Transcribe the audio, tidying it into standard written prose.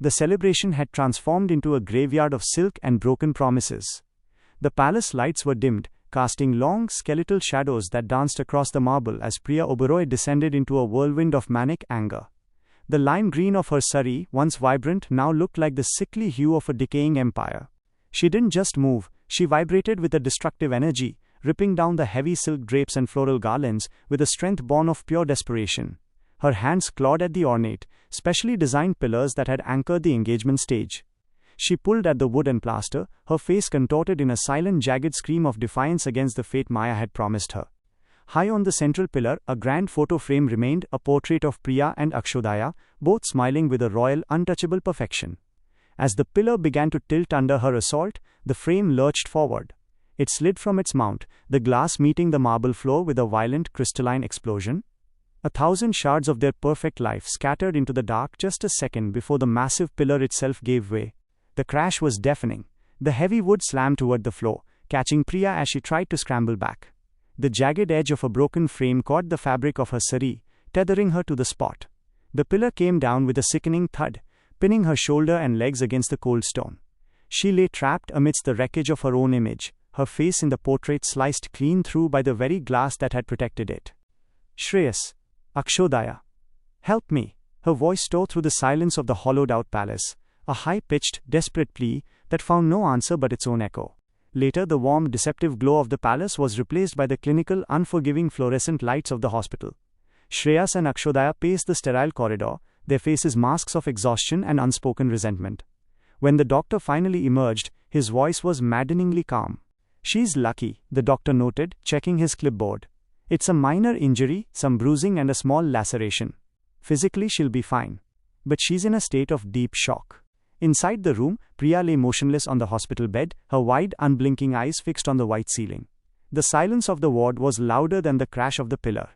The celebration had transformed into a graveyard of silk and broken promises. The palace lights were dimmed, casting long, skeletal shadows that danced across the marble as Priya Oberoi descended into a whirlwind of manic anger. The lime green of her sari, once vibrant, now looked like the sickly hue of a decaying empire. She didn't just move, she vibrated with a destructive energy, ripping down the heavy silk drapes and floral garlands with a strength born of pure desperation. Her hands clawed at the ornate, specially designed pillars that had anchored the engagement stage. She pulled at the wood and plaster, her face contorted in a silent, jagged scream of defiance against the fate Maya had promised her. High on the central pillar, a grand photo frame remained, a portrait of Priya and Akshodaya, both smiling with a royal, untouchable perfection. As the pillar began to tilt under her assault, the frame lurched forward. It slid from its mount, the glass meeting the marble floor with a violent, crystalline explosion. 1,000 shards of their perfect life scattered into the dark just a second before the massive pillar itself gave way. The crash was deafening. The heavy wood slammed toward the floor, catching Priya as she tried to scramble back. The jagged edge of a broken frame caught the fabric of her sari, tethering her to the spot. The pillar came down with a sickening thud, pinning her shoulder and legs against the cold stone. She lay trapped amidst the wreckage of her own image, her face in the portrait sliced clean through by the very glass that had protected it. Shreyas, Akshodaya, help me! Her voice tore through the silence of the hollowed-out palace, a high-pitched, desperate plea that found no answer but its own echo. Later, the warm, deceptive glow of the palace was replaced by the clinical, unforgiving fluorescent lights of the hospital. Shreyas and Akshodaya paced the sterile corridor, their faces masks of exhaustion and unspoken resentment. When the doctor finally emerged, his voice was maddeningly calm. "She's lucky," the doctor noted, checking his clipboard. "It's a minor injury, some bruising and a small laceration. Physically she'll be fine. But she's in a state of deep shock." Inside the room, Priya lay motionless on the hospital bed, her wide, unblinking eyes fixed on the white ceiling. The silence of the ward was louder than the crash of the pillar,